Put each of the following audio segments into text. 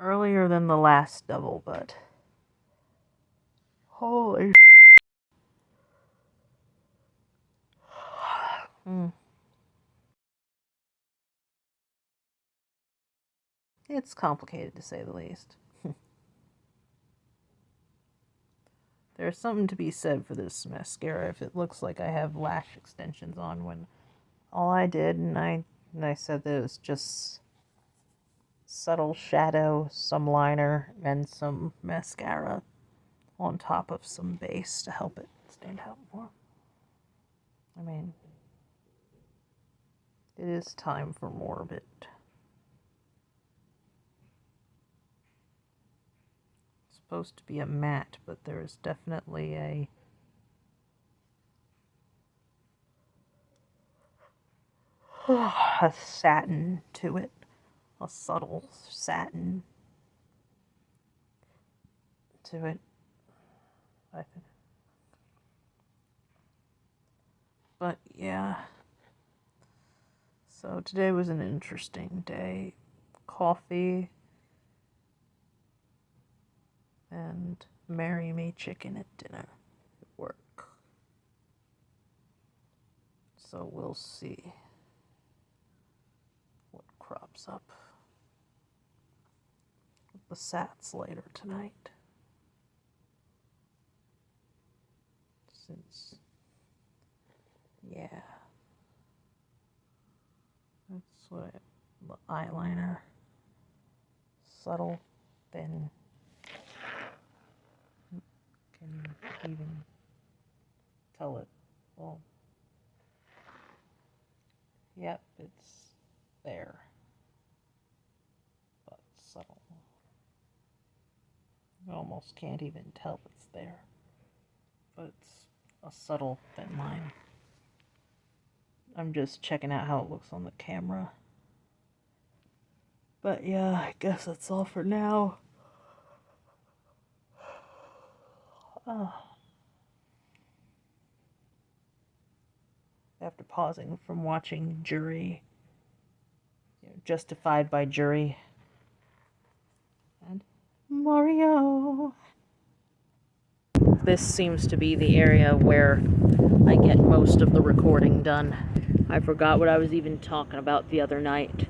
earlier than the last double, but holy it's complicated to say the least. There's something to be said for this mascara if it looks like I have lash extensions on when all I did, and I said that it was just subtle shadow, some liner, and some mascara on top of some base to help it stand out more. I mean, it is time for more of it. It's supposed to be a matte, but there's definitely a satin to it. A subtle satin to it, I think. But yeah. So today was an interesting day. Coffee and marry me chicken at dinner at work. So we'll see what crops up with the Sats later tonight. Since, yeah, that's what the eyeliner, subtle, thin, can even tell it. Well, yep, it's there, but subtle. You almost can't even tell it's there, but it's a subtle thin line. I'm just checking out how it looks on the camera. But yeah, I guess that's all for now. After pausing from watching Jury, Justified by Jury, and Mario. This seems to be the area where I get most of the recording done. I forgot what I was even talking about the other night.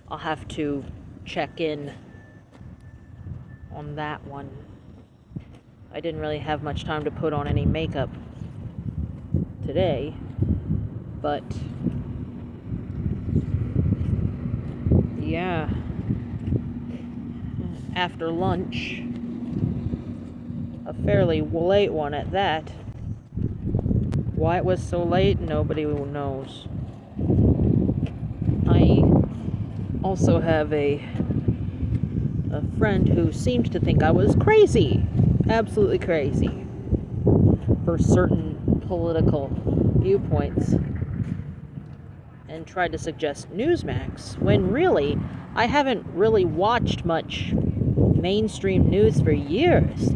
I'll have to check in on that one. I didn't really have much time to put on any makeup today, but yeah, after lunch, a fairly late one at that. Why it was so late, nobody knows. I also have a friend who seemed to think I was crazy, absolutely crazy, for certain political viewpoints, and tried to suggest Newsmax, when really, I haven't really watched much mainstream news for years.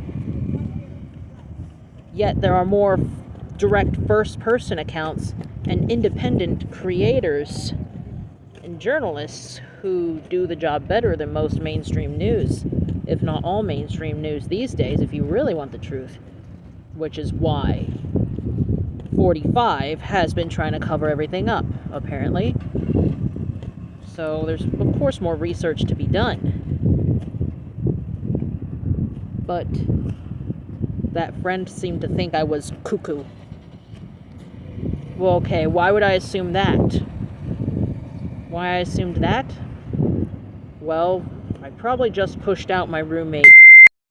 Yet there are more direct first-person accounts and independent creators and journalists who do the job better than most mainstream news, if not all mainstream news these days, if you really want the truth, which is why 45 has been trying to cover everything up, apparently. So there's, of course, more research to be done. But that friend seemed to think I was cuckoo. Well, okay, why would I assume that? Why I assumed that? Well, I probably just pushed out my roommate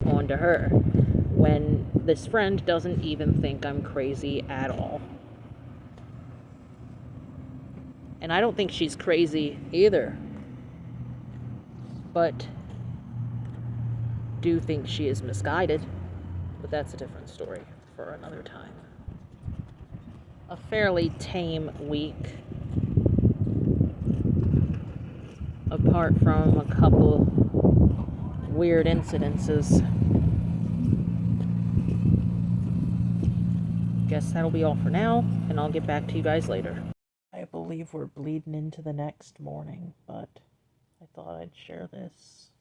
onto her, when this friend doesn't even think I'm crazy at all. And I don't think she's crazy either. But do think she is misguided. But that's a different story for another time. A fairly tame week, apart from a couple weird incidences. Guess that'll be all for now, and I'll get back to you guys later. I believe we're bleeding into the next morning, but I thought I'd share this.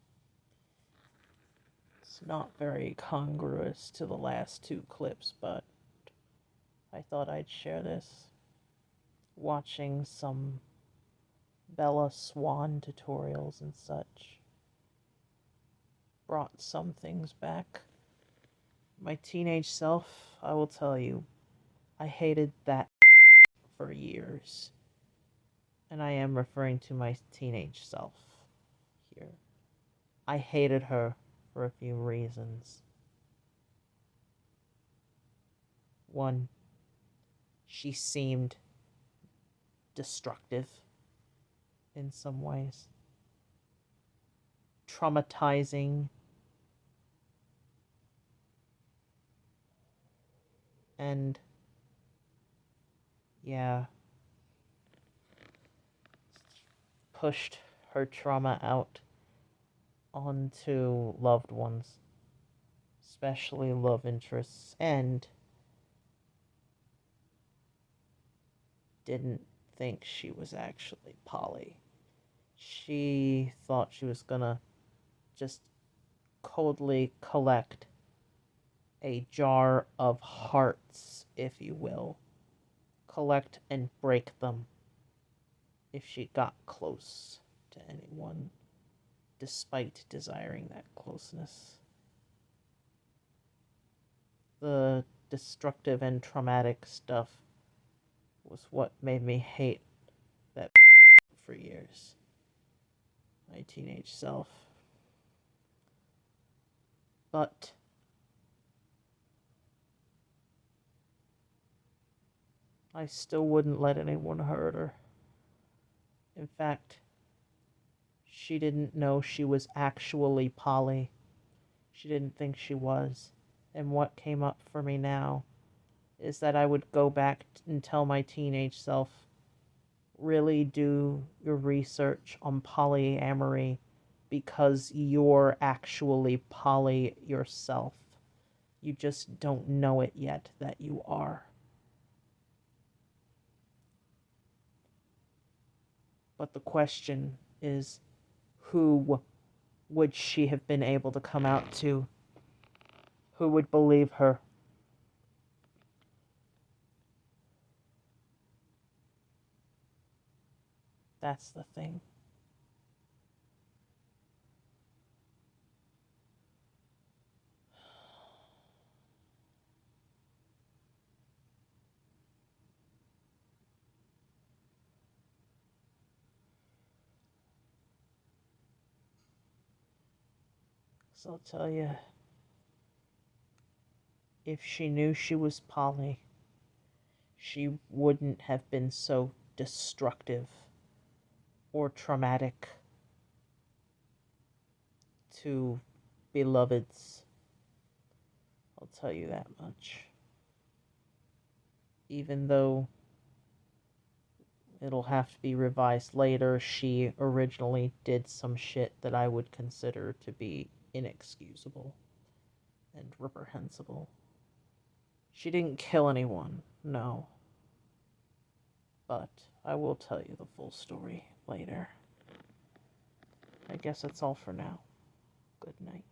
It's not very congruous to the last two clips, but I thought I'd share this. Watching some Bella Swan tutorials and such brought some things back. My teenage self, I will tell you, I hated that for years. And I am referring to my teenage self here. I hated her for a few reasons. One, she seemed destructive in some ways, traumatizing, and yeah, pushed her trauma out onto loved ones, especially love interests, and didn't think she was actually poly. She thought she was gonna just coldly collect a jar of hearts, if you will, collect and break them if she got close to anyone, despite desiring that closeness. The destructive and traumatic stuff was what made me hate that for years. My teenage self. But I still wouldn't let anyone hurt her. In fact, she didn't know she was actually poly. She didn't think she was. And what came up for me now is that I would go back and tell my teenage self, really do your research on polyamory because you're actually poly yourself. You just don't know it yet that you are. But the question is, who would she have been able to come out to? Who would believe her? That's the thing. So I'll tell you, if she knew she was poly, she wouldn't have been so destructive or traumatic to beloveds. I'll tell you that much. Even though it'll have to be revised later, she originally did some shit that I would consider to be inexcusable and reprehensible. She didn't kill anyone, no. But I will tell you the full story later. I guess that's all for now. Good night.